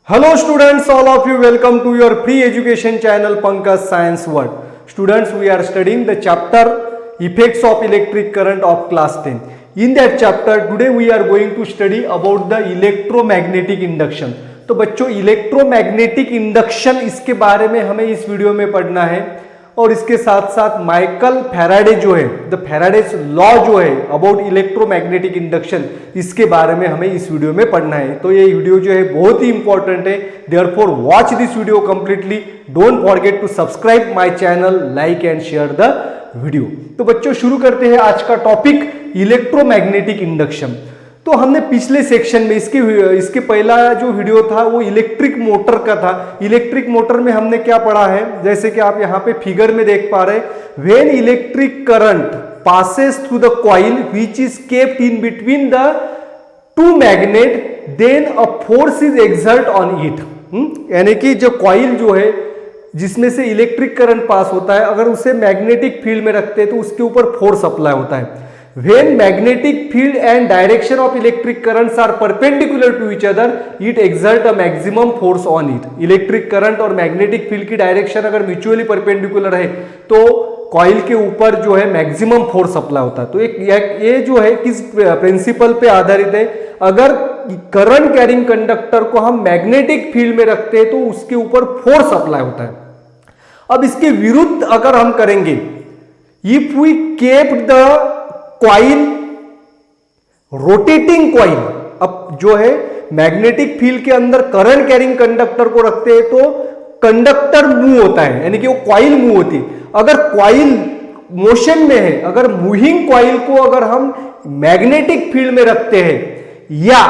Hello students, all of you welcome to your free education channel Pankaj Science World. Students, we are studying the chapter Effects of Electric Current of class 10. In that chapter, today we are going to study about the electromagnetic induction. तो बच्चों electromagnetic induction इसके बारे में हमें इस video में पढ़ना है और इसके साथ साथ माइकल फैराडे जो है द फैराडेज लॉ जो है अबाउट इलेक्ट्रोमैग्नेटिक इंडक्शन इसके बारे में हमें इस वीडियो में पढ़ना है। तो ये वीडियो जो है बहुत ही इंपॉर्टेंट है, therefore watch this video completely. Don't forget to subscribe my channel, like and share the video. तो बच्चों शुरू करते हैं आज का टॉपिक इलेक्ट्रोमैग्नेटिक इंडक्शन। तो हमने पिछले सेक्शन में इसके पहला जो वीडियो था वो इलेक्ट्रिक मोटर का था। इलेक्ट्रिक मोटर में हमने क्या पढ़ा है, जैसे कि आप यहाँ पे फिगर में देख पा रहे हैं, when electric current passes through the coil which is kept in between the two magnet then a force is exert on it. यानी कि जो कॉइल जो है जिसमें से इलेक्ट्रिक करंट पास होता है, अगर उसे मैग्नेटिक फील्ड में रखते हैं तो उसके ऊपर फोर्स अप्लाई होता है। When magnetic field and direction of electric currents are perpendicular to each other, it exert a maximum force on it. Electric current और मैग्नेटिक फील्ड की डायरेक्शन अगर म्यूचुअली परपेंडिकुलर है तो कॉइल के ऊपर जो है मैक्सिमम फोर्स अप्लाई होता है। तो ये जो है किस प्रिंसिपल पे आधारित है, अगर करंट कैरिंग कंडक्टर को हम मैग्नेटिक फील्ड में रखते हैं तो उसके ऊपर फोर्स अप्लाई होता है। अब इसके विरुद्ध अगर हम करेंगे, if we kept the coil rotating coil, अब जो है मैग्नेटिक फील्ड के अंदर करंट कैरिंग कंडक्टर को रखते हैं तो कंडक्टर मूव होता है, यानी कि वो कॉइल मूव होती है। अगर कॉइल मोशन में है, अगर मूविंग कॉइल को अगर हम मैग्नेटिक फील्ड में रखते हैं या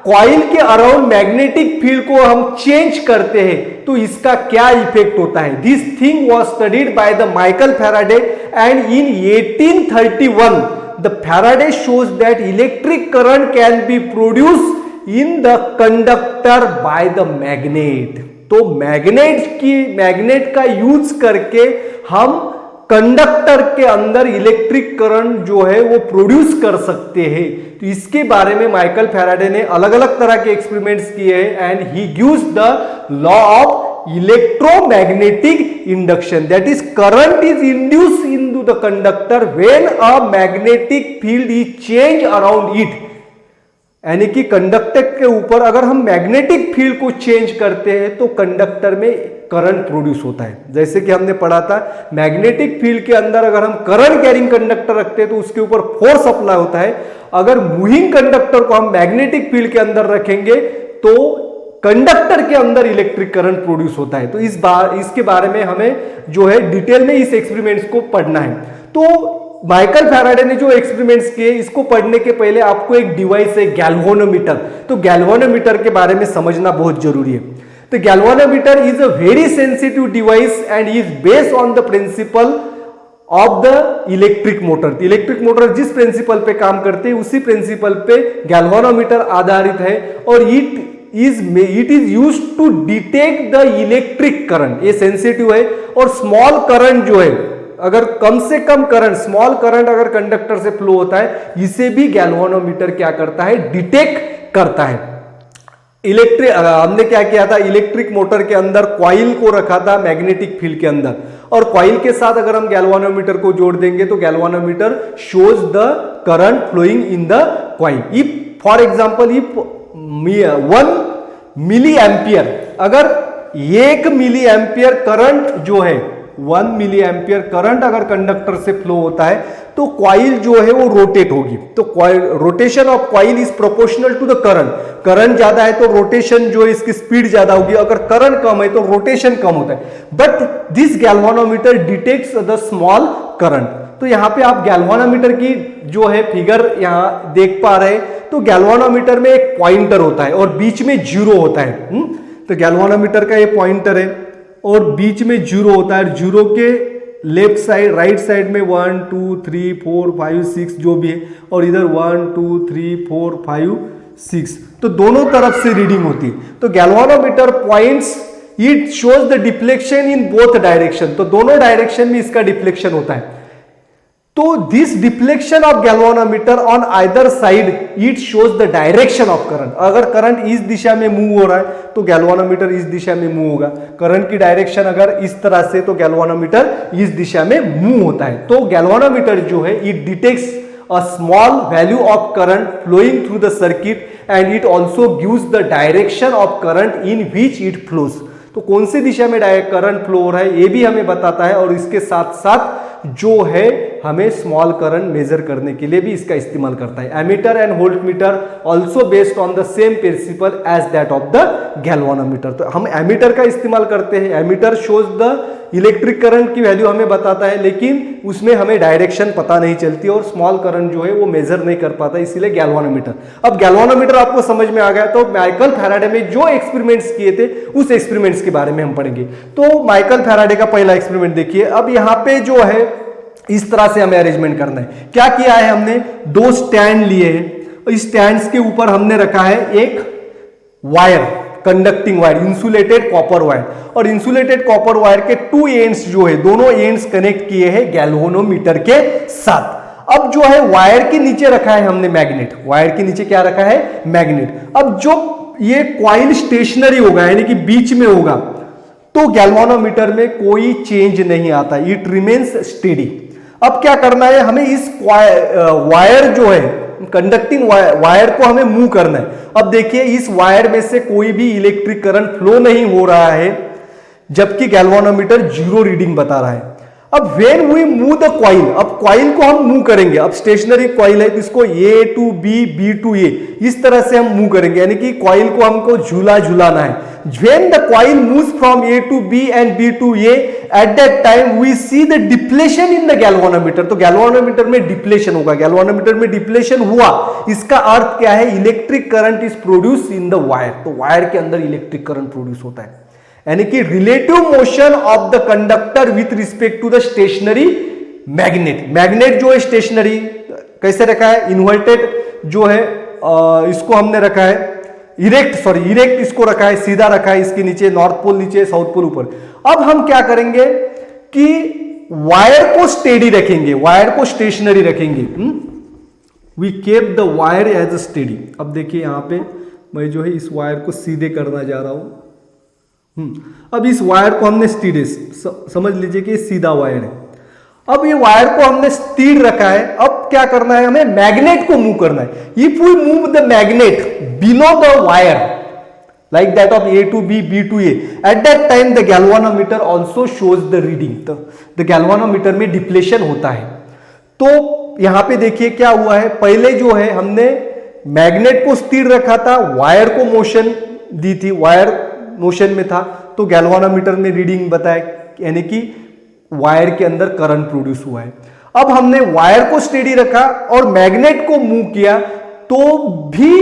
कॉइल के अराउंड मैग्नेटिक फील्ड को हम चेंज करते हैं तो इसका क्या इफेक्ट होता है। This thing was studied by the Michael Faraday and in 1831 the Faraday shows that electric current can be produced in the conductor by the magnet। तो मैग्नेट का यूज करके हम कंडक्टर के अंदर इलेक्ट्रिक करंट जो है वो प्रोड्यूस कर सकते हैं। तो इसके बारे में माइकल फैराडे ने अलग अलग तरह के एक्सपेरिमेंट्स किए हैं and he gives the law of electromagnetic induction, that is current is induced into the conductor when a magnetic field is changed around it। यानी कि कंडक्टर के ऊपर अगर हम मैग्नेटिक फील्ड को चेंज करते हैं तो कंडक्टर में करंट प्रोड्यूस होता है। जैसे कि हमने पढ़ा था, मैग्नेटिक फील्ड के अंदर अगर हम करंट कैरिंग कंडक्टर रखते हैं तो उसके ऊपर फोर्स अप्लाई होता है। अगर मूविंग कंडक्टर को हम मैग्नेटिक फील्ड के अंदर रखेंगे तो कंडक्टर के अंदर इलेक्ट्रिक करंट प्रोड्यूस होता है। तो इसके बारे में हमें जो है डिटेल में इस एक्सपेरिमेंट्स को पढ़ना है। तो माइकल फैराडे ने जो एक्सपेरिमेंट्स किए, इसको पढ़ने के पहले आपको एक डिवाइस है गैल्वेनोमीटर। तो गैल्वेनोमीटर के बारे में समझना बहुत जरूरी है। तो galvanometer is a very sensitive device and is based on the principle of the electric motor. Electric motor जिस प्रिंसिपल पे काम करते हैं उसी प्रिंसिपल पे गैल्वेनोमीटर आधारित है और it is use to detect the electric current. ये सेंसिटिव है और स्मॉल करंट जो है, अगर कम से कम करंट, स्मॉल करंट अगर कंडक्टर से फ्लो होता है, इसे भी गैल्वेनोमीटर क्या करता है, डिटेक्ट करता है। हमने क्या किया था, इलेक्ट्रिक मोटर के अंदर कॉइल को रखा था मैग्नेटिक फील्ड के अंदर और कॉइल के साथ अगर हम गैल्वेनोमीटर को जोड़ देंगे तो galvanometer shows the current flowing in the coil. If for example if 1 milli ampere, अगर 1 मिली एम्पियर करंट जो है 1 मिली एम्पियर करंट अगर कंडक्टर से फ्लो होता है तो कॉइल जो है वो रोटेट होगी। तो rotation of coil is proportional to the current. Current ज्यादा है तो रोटेशन जो है इसकी स्पीड ज्यादा होगी, अगर करंट कम है तो रोटेशन कम होता है। But this galvanometer detects the small current. तो यहां पे आप गैल्वेनोमीटर की जो है फिगर यहां देख पा रहे हैं। तो गैल्वेनोमीटर में एक पॉइंटर होता है और बीच में जीरो होता है। तो गैल्वेनोमीटर का ये पॉइंटर है और बीच में जीरो होता है। जीरो के लेफ्ट साइड, राइट साइड में 1 2 3 4 5 6 जो भी है और इधर 1 2 3 4 5 6, तो दोनों तरफ से रीडिंग होती है। तो galvanometer points, it shows the deflection in both direction. तो दोनों डायरेक्शन में इसका डिफ्लेक्शन होता है। तो this deflection of galvanometer on either side it shows the direction of current. अगर करंट इस दिशा में मूव हो रहा है तो गैल्वानोमीटर इस दिशा में मूव होगा। करंट की डायरेक्शन अगर इस तरह से तो गैल्वानोमीटर इस दिशा में मूव होता है। तो गैल्वानोमीटर जो है it detects a small value of current flowing through the circuit and it also gives the direction of current in which it flows। तो कौन सी दिशा में करंट फ्लो हो रहा है ये भी हमें बताता है, और इसके साथ साथ जो है हमें स्मॉल करंट मेजर करने के लिए भी इसका इस्तेमाल करता है। Ammeter and voltmeter also based on the same principle as that of the galvanometer. तो हम एमीटर का इस्तेमाल करते हैं। Ammeter shows the electric current की वैल्यू हमें बताता है, लेकिन उसमें हमें डायरेक्शन पता नहीं चलती और स्मॉल करंट जो है वो मेजर नहीं कर पाता, इसीलिए गैल्वानोमीटर। अब गैल्वानोमीटर आपको समझ में आ गया, तो माइकल फैराडे में जो एक्सपेरिमेंट्स किए थे उस एक्सपेरिमेंट्स के बारे में हम पढ़ेंगे। तो माइकल फैराडे का पहला एक्सपेरिमेंट देखिए। अब यहां पे जो है इस तरह से हमें अरेंजमेंट करना है। क्या किया है हमने, दो स्टैंड लिए हैं, इस स्टैंड्स के ऊपर हमने रखा है एक wire, conducting wire, insulated copper wire, और इंसुलेटेड कॉपर वायर के टू एंड्स जो है दोनों एंड्स कनेक्ट किए हैं गैल्वानोमीटर के साथ। अब जो है वायर के नीचे रखा है हमने मैग्नेट, वायर के नीचे क्या रखा है, मैग्नेट। अब जो ये कॉइल स्टेशनरी होगा यानी कि बीच में होगा तो गैल्वानोमीटर में कोई चेंज नहीं आता, इट रिमेन्स स्टेडी। अब क्या करना है, हमें इस वायर जो है कंडक्टिंग वायर को हमें मूव करना है। अब देखिए इस वायर में से कोई भी इलेक्ट्रिक करंट फ्लो नहीं हो रहा है, जबकि गैल्वानोमीटर 0 रीडिंग बता रहा है। अब when we move the coil, अब कॉइल को हम मूव करेंगे, अब स्टेशनरी कॉइल है तो इसको A to B, B to A इस तरह से हम मूव करेंगे, यानी कि कॉइल को हमको झूलाना है। When the coil moves from A to B and B to A, at that time we see the deflection in the galvanometer। तो गैल्वानोमीटर में डिप्लेशन होगा, गैल्वानोमीटर में डिप्लेशन हुआ, इसका अर्थ क्या है, electric current is produce in the wire. तो वायर के अंदर इलेक्ट्रिक करंट प्रोड्यूस होता है, यानी कि relative motion of the conductor with respect to the stationary magnet. Magnet जो है स्टेशनरी कैसे रखा है, इन्वर्टेड जो है इसको हमने रखा है इरेक्ट इसको रखा है, सीधा रखा है, इसके नीचे नॉर्थ पोल नीचे, साउथ पोल ऊपर। अब हम क्या करेंगे कि वायर को स्टेडी रखेंगे, वायर को स्टेशनरी रखेंगे। We keep the wire as a steady. अब देखिए यहां पे मैं जो है इस वायर को सीधे करना जा रहा हूं। अब इस वायर को हमने स्टीड, समझ लीजिए कि सीधा वायर है। अब ये वायर को हमने स्टीड रखा है। अब क्या करना है, हमें मैग्नेट को मूव करना है। If we move the magnet below the wire like that of A to B, B to A, at that time the galvanometer also shows the reading. The galvanometer में डिप्लेशन होता है। तो यहां पे देखिए क्या हुआ है, पहले जो है हमने मैग्नेट को स्थिर रखा था, वायर को मोशन दी थी, वायर मोशन में था, तो गैल्वानोमीटर में रीडिंग बताया, यानी कि वायर के अंदर करंट प्रोड्यूस हुआ है। अब हमने वायर को स्टेडी रखा और मैग्नेट को मूव किया तो भी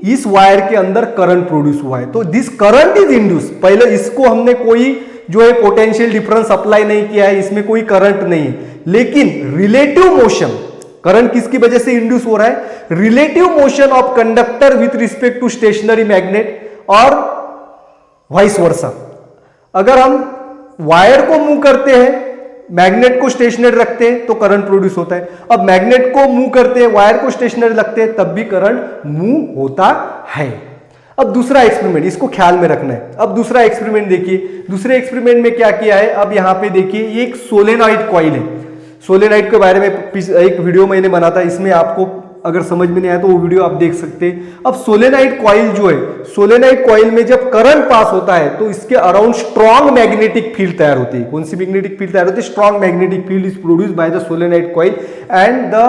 इस वायर के अंदर करंट प्रोड्यूस हुआ है। तो दिस करंट इज इंड्यूस। पहले इसको हमने कोई जो है पोटेंशियल डिफरेंस अप्लाई नहीं किया है, इसमें कोई करंट नहीं है, लेकिन रिलेटिव मोशन, करंट किसकी वजह से इंड्यूस हो रहा है, relative motion of conductor with respect to stationary magnet और वाइस वर्सा। अगर हम वायर को मूव करते हैं, मैग्नेट को स्टेशनरी रखते हैं तो करंट प्रोड्यूस होता है। अब मैग्नेट को मूव करते हैं, वायर को स्टेशनरी रखते हैं, तब भी करंट मूव होता है। अब दूसरा एक्सपेरिमेंट, इसको ख्याल में रखना है। अब दूसरा एक्सपेरिमेंट देखिए, दूसरे एक्सपेरिमेंट में क्या किया है। अब यहां पे देखिए ये एक सोलेनॉइड कॉइल है। सोलेनॉइड के बारे में एक वीडियो मैंने बना था, इसमें आपको अगर समझ में नहीं आया तो वो वीडियो आप देख सकते हैं। अब सोलेनॉइड कॉइल जो है, सोलेनॉइड कॉइल में जब करंट पास होता है तो इसके अराउंड स्ट्रॉन्ग मैग्नेटिक फील्ड तैयार होती है। कौन सी मैग्नेटिक फील्ड तैयार होती है, strong magnetic field is produce by the solenoid coil and the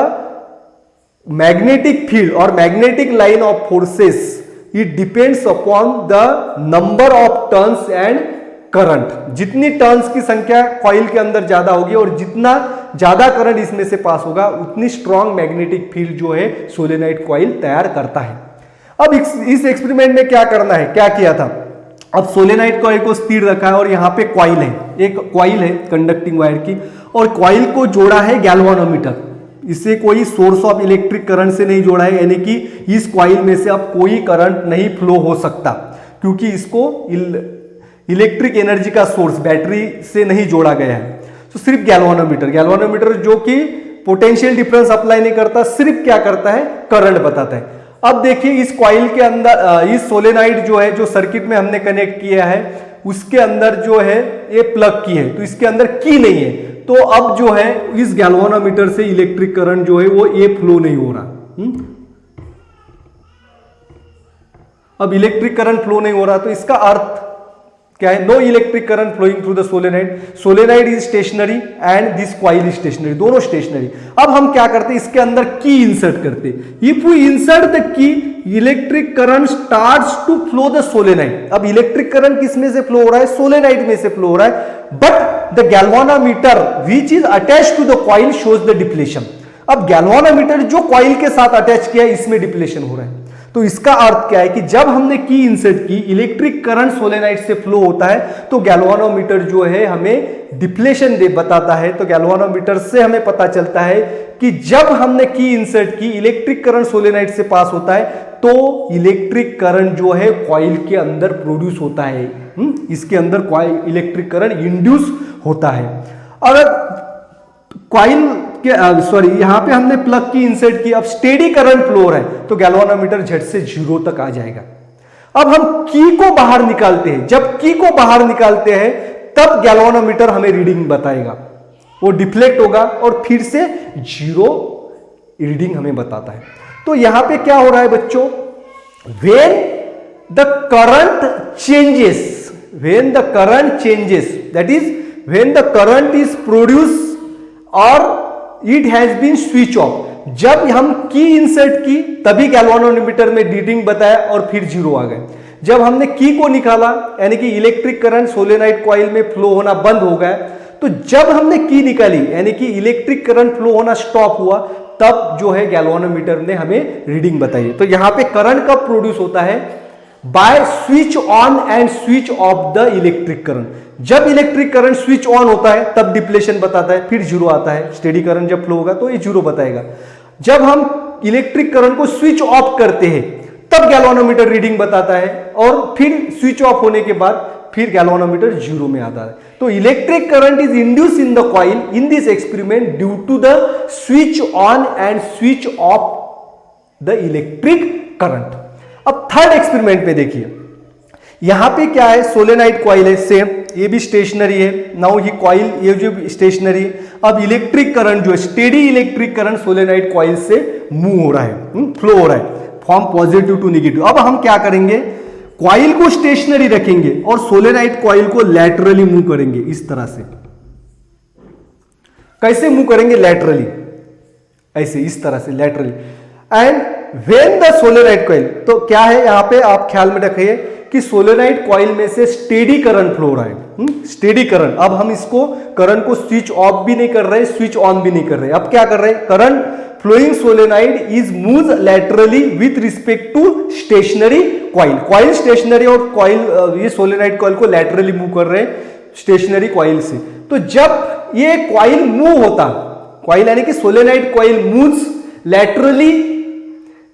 magnetic field और magnetic line of forces it depends upon the number of turns and current. जितनी turns की संख्या कॉइल के अंदर ज्यादा होगी और जितना ज्यादा करंट इसमें से पास होगा उतनी स्ट्रॉन्ग मैग्नेटिक फील्ड जो है सोलेनॉइड कॉइल तैयार करता है। अब इस एक्सपेरिमेंट में क्या करना है, क्या किया था, अब सोलेनॉइड कॉइल को स्थिर रखा है और यहां पे कॉइल है, एक कॉइल है कंडक्टिंग वायर की, और कॉइल को जोड़ा है गैल्वानोमीटर। इसे कोई सोर्स ऑफ इलेक्ट्रिक करंट से नहीं जोड़ा है, यानी कि इस कॉइल में से अब कोई करंट नहीं फ्लो हो सकता, क्योंकि इसको इलेक्ट्रिक एनर्जी का सोर्स बैटरी से नहीं जोड़ा गया है। तो सिर्फ गैल्वानोमीटर जो कि पोटेंशियल डिफरेंस अप्लाई नहीं करता, सिर्फ क्या करता है, करंट बताता है। अब देखिए इस कॉइल के अंदर इस सोलेनाइड जो है, जो सर्किट में हमने कनेक्ट किया है, उसके अंदर जो है ये प्लग की है, तो इसके अंदर की नहीं है। तो अब जो है इस गैल्वानोमीटर से इलेक्ट्रिक करंट जो है वो ये फ्लो नहीं हो रहा। अब इलेक्ट्रिक करंट फ्लो नहीं हो रहा, तो इसका अर्थ क्या है, no electric current flowing through the solenoid, solenoid is stationary and this coil is stationary, दोनों स्टेशनरी। अब हम क्या करते हैं, इसके अंदर की इंसर्ट करते, if we insert the key electric current starts to flow the solenoid. अब इलेक्ट्रिक करंट किस में से फ्लो हो रहा है, सोलेनाइड में से फ्लो हो रहा है, but the galvanometer which is attach to the coil shows the deflection. अब गैल्वानोमीटर जो कॉइल के साथ अटैच किया है इसमें डिप्लेशन हो रहा है। तो इसका अर्थ क्या है कि जब हमने की इंसर्ट की, इलेक्ट्रिक करंट सोलेनाइड से फ्लो होता है, तो गैल्वानोमीटर जो है हमें डिप्लेशन बताता है। तो गैल्वानोमीटर से हमें पता चलता है कि जब हमने की इंसर्ट की, इलेक्ट्रिक करंट सोलेनाइड से पास होता है, तो इलेक्ट्रिक करंट जो है कॉइल के अंदर प्रोड्यूस होता है। इसके अंदर कॉइल इलेक्ट्रिक करंट इंड्यूस होता है। अगर कॉइल यहां पे हमने प्लग की इंसर्ट की, अब स्टेडी करंट फ्लो हो रहा है, तो गैल्वानोमीटर झट से 0 तक आ जाएगा। अब हम की को बाहर निकालते हैं, जब की को बाहर निकालते हैं तब गैल्वानोमीटर हमें रीडिंग बताएगा, वो डिफ्लेक्ट होगा और फिर से 0 रीडिंग हमें बताता है। तो यहां पे क्या हो रहा है बच्चों, when the current changes, when the current changes, that is when the current is produce और it has been switch off. जब हम की इंसर्ट की तभी गैल्वानोमीटर में रीडिंग बताया और फिर 0 आ गए। जब हमने की को निकाला, यानी कि इलेक्ट्रिक करंट सोलेनाइड कॉइल में फ्लो होना बंद हो गया, तो जब हमने की निकाली यानी कि इलेक्ट्रिक करंट फ्लो होना स्टॉप हुआ, तब जो है गैल्वानोमीटर ने हमें रीडिंग बताई। तो यहां पे करंट कब प्रोड्यूस होता है, by switch on and switch off the electric current. जब इलेक्ट्रिक करंट स्विच ऑन होता है तब डिप्लेशन बताता है, फिर 0 आता है। स्टेडी करंट जब फ्लो होगा तो ये 0 बताएगा। जब हम इलेक्ट्रिक करंट को स्विच ऑफ करते हैं तब गैल्वानोमीटर रीडिंग बताता है, और फिर स्विच ऑफ होने के बाद फिर गैल्वानोमीटर 0 में आता है। तो electric current is induce in the coil in this experiment due to the switch on and switch off the electric current. अब थर्ड एक्सपेरिमेंट में देखिए, यहां पे क्या है, सोलेनाइड कॉइल है, सेम, ये भी स्टेशनरी है। नाउ ये कॉइल, ये जो स्टेशनरी है, अब इलेक्ट्रिक करंट जो है, steady electric current solenoid coil से मूव हो रहा है, फ्लो हो रहा है, फ्रॉम पॉजिटिव टू नेगेटिव। अब हम क्या करेंगे, कॉइल को स्टेशनरी रखेंगे और सोलेनाइड कॉइल को लैटरली मूव करेंगे, इस तरह से। कैसे मूव करेंगे, लैटरली, ऐसे, इस तरह से laterally. And when the solenoid coil, तो क्या है यहां पे आप ख्याल में रखिए कि सोलेनाइड कॉइल में से स्टेडी करंट फ्लो हो रहा है, स्टेडी करंट। अब हम इसको करंट को स्विच ऑफ भी नहीं कर रहे, स्विच ऑन भी नहीं कर रहे। अब क्या कर रहे हैं, current flowing solenoid is moves laterally with respect to stationary coil. Coil stationary और कॉइल, ये सोलेनाइड कॉइल को लैटरली मूव कर रहे हैं स्टेशनरी कॉइल से। तो जब ये कॉइल मूव होता, कॉइल यानी कि solenoid coil moves laterally,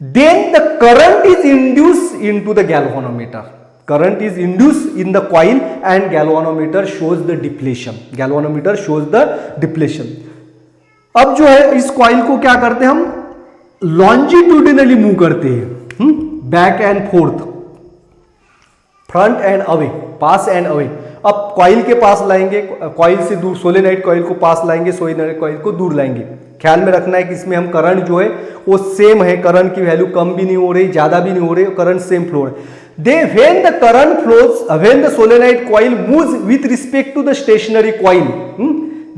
then the current is induced into the galvanometer. Current is induced in the coil and galvanometer shows the depletion. Galvanometer shows the depletion. अब जो है इस कॉइल को क्या करते हैं हम, लॉन्जिट्यूडिनली मूव करते हैं, back and fourth, front end away, pass and away. अब कॉइल के पास लाएंगे, कॉइल से दूर, सोलेनाइड कॉइल को पास लाएंगे, सोलेनाइड कॉइल को दूर लाएंगे। ख्याल में रखना है कि इसमें हम करंट जो है वो सेम है, करंट की वैल्यू कम भी नहीं हो रही, ज्यादा भी नहीं हो रही, करंट सेम फ्लो है। They when the current flows, when the solenoid coil moves with respect to the stationary coil,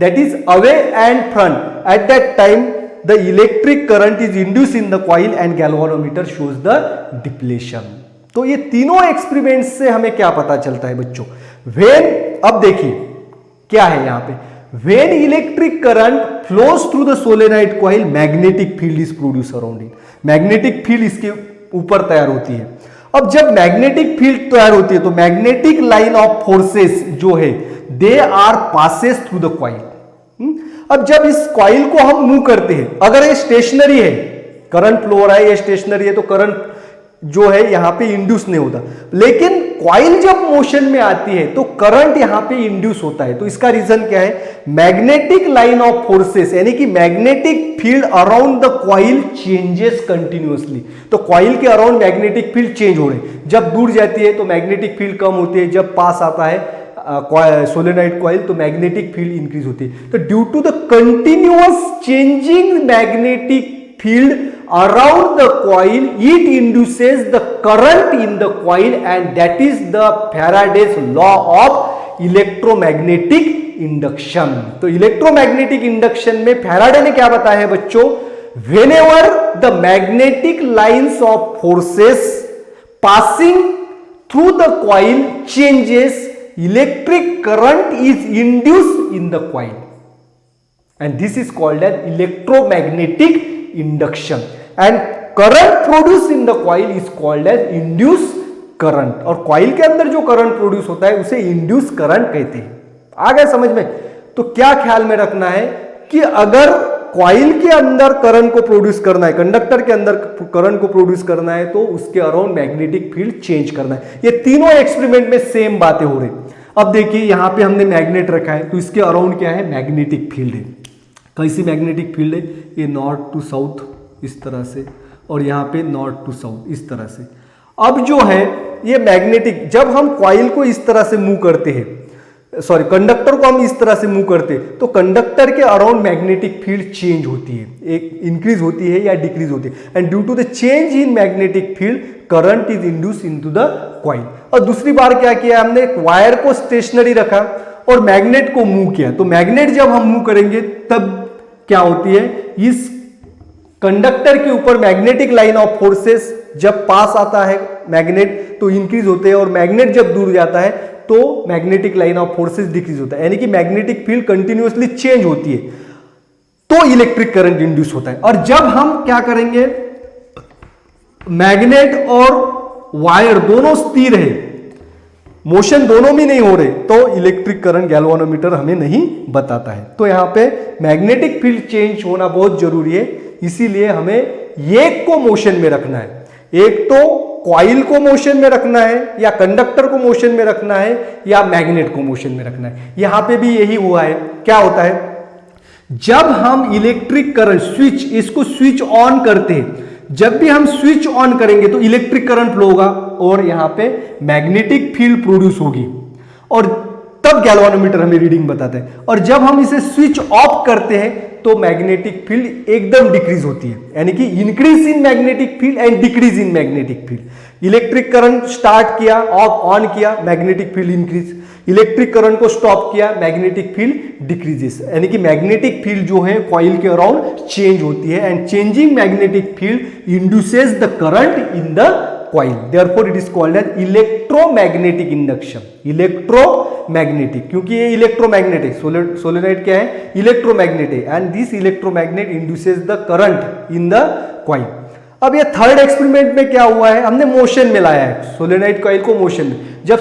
that is away and front, at that time the electric current is induce in the coil and galvanometer shows the deflection. तो ये तीनों experiment से हमें क्या पता चलता है बच्चों, व्हेन, अब देखिए क्या है यहां पे, when electric current flows through the solenoid coil, magnetic field is produced around it. magnetic field इसके ऊपर तैयार होती है। अब जब मैग्नेटिक फील्ड तैयार होती है तो मैग्नेटिक लाइन ऑफ फोर्सेस जो है they are passes through the coil. अब जब इस कॉइल को हम मूव करते हैं, अगर ये स्टेशनरी है, करंट फ्लो हो रहा है, ये स्टेशनरी है, तो करंट जो है यहां पे इंड्यूस नहीं होता, लेकिन कॉइल जब मोशन में आती है तो करंट यहां पे इंड्यूस होता है। तो इसका रीजन क्या है? मैग्नेटिक लाइन ऑफ फोर्सेस, यानी कि magnetic field around the coil changes continuously. तो कॉइल के अराउंड मैग्नेटिक फील्ड चेंज हो रहे हैं, जब दूर जाती है तो मैग्नेटिक फील्ड कम होती है, जब पास आता है सोलेनॉइड कॉइल तो मैग्नेटिक फील्ड इंक्रीज होती है। तो due to the continuous changing magnetic field around the coil, it induces the current in the coil, and that is the Faraday's law of electromagnetic induction। तो electromagnetic induction में Faraday ने क्या बताया है बच्चों? whenever the magnetic lines of forces passing through the coil changes, electric current is induced in the coil, and this is called as electromagnetic induction, and current produced in the coil is called as induced current। और coil के अंदर जो current produce होता है उसे induce current कहते हैं। आ गया समझ में? तो क्या ख्याल में रखना है कि अगर कॉइल के अंदर करंट को प्रोड्यूस करना है, कंडक्टर के अंदर करंट को प्रोड्यूस करना है, तो उसके अराउंड मैग्नेटिक फील्ड चेंज करना है। ये तीनों एक्सपेरिमेंट में सेम बातें हो रही। अब देखिए यहां पे हमने मैग्नेट रखा है, तो इसके अराउंड क्या है? मैग्नेटिक फील्ड है। कैसी मैग्नेटिक फील्ड है? ये नॉर्थ टू साउथ इस तरह से, और यहाँ पे नॉर्थ टू साउथ इस तरह से। अब जो है ये मैग्नेटिक, जब हम कॉइल को इस तरह से मूव करते हैं, सॉरी कंडक्टर को हम इस तरह से मूव करते हैं, तो कंडक्टर के अराउंड मैग्नेटिक फील्ड चेंज होती है, एक इंक्रीज होती है या डिक्रीज होती है, and due to the change in magnetic field current is induce into the coil. और दूसरी बार क्या किया हमने? वायर को स्टेशनरी रखा और मैग्नेट को मूव किया। तो मैग्नेट जब हम मूव करेंगे तब क्या होती है? इस कंडक्टर के ऊपर मैग्नेटिक लाइन ऑफ फोर्सेस जब पास आता है मैग्नेट तो इंक्रीज होते हैं, और मैग्नेट जब दूर जाता है तो magnetic line of forces decrease होता है, यानी कि मैग्नेटिक फील्ड कंटिन्यूअसली चेंज होती है, तो इलेक्ट्रिक करंट इंड्यूस होता है। और जब हम क्या करेंगे? मैग्नेट और वायर दोनों स्थिर है, मोशन दोनों भी नहीं हो रहे, तो इलेक्ट्रिक करंट गैल्वानोमीटर हमें नहीं बताता है। तो यहां पे मैग्नेटिक फील्ड चेंज होना बहुत जरूरी है, इसीलिए हमें एक को मोशन में रखना है। एक तो कॉइल को मोशन में रखना है, या कंडक्टर को मोशन में रखना है, या मैग्नेट को मोशन में रखना है। यहां पे भी यही हुआ है। क्या होता है? जब हम इलेक्ट्रिक करंट स्विच, इसको स्विच ऑन करते हैं, जब भी हम स्विच ऑन करेंगे तो इलेक्ट्रिक करंट फ्लो होगा और यहां पे मैग्नेटिक फील्ड प्रोड्यूस होगी, और तब गैल्वानोमीटर हमें रीडिंग बताता है। और जब हम इसे स्विच ऑफ करते हैं तो मैग्नेटिक फील्ड एकदम डिक्रीज होती है, यानी कि increase in magnetic field and decrease in magnetic field. Electric current start किया, ऑन किया, magnetic field increase. Electric current को स्टॉप किया, मैग्नेटिक फील्ड डिक्रीजेस, यानी कि मैग्नेटिक फील्ड जो है कॉइल के अराउंड चेंज होती है, and changing magnetic field induces the current in the coil. Therefore it is called as electromagnetic induction. Electromagnetic, क्योंकि ये इलेक्ट्रोमैग्नेट है, सोलेनॉइड क्या है? इलेक्ट्रोमैग्नेट है, and this electromagnet induces the current in the coil. अब ये थर्ड एक्सपेरिमेंट में क्या हुआ है? हमने मोशन में लाया है सोलेनॉइड कॉइल को, मोशन में। जब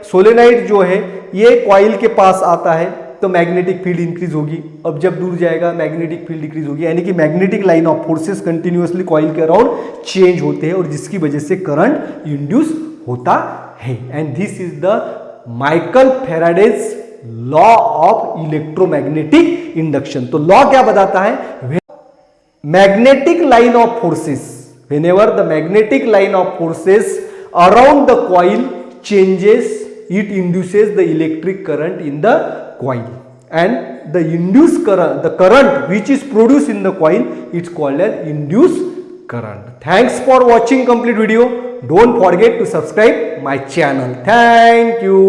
सोलेनॉइड जो है ये कॉइल के पास आता है तो मैग्नेटिक फील्ड इंक्रीज होगी, अब जब दूर जाएगा मैग्नेटिक फील्ड डिक्रीज होगी, यानी कि magnetic line of forces continuously coil के अराउंड चेंज होते हैं, और जिसकी वजह से करंट इंड्यूस होता है। And this is the Michael Faraday's law of electromagnetic induction. तो लॉ क्या बताता है? Magnetic line of forces, whenever the magnetic line of forces around the coil changes, it induces the electric current in the coil, and the induced current, the current which is produced in the coil, it's called as induced current. Thanks for watching complete video. Don't forget to subscribe my channel. Thank you.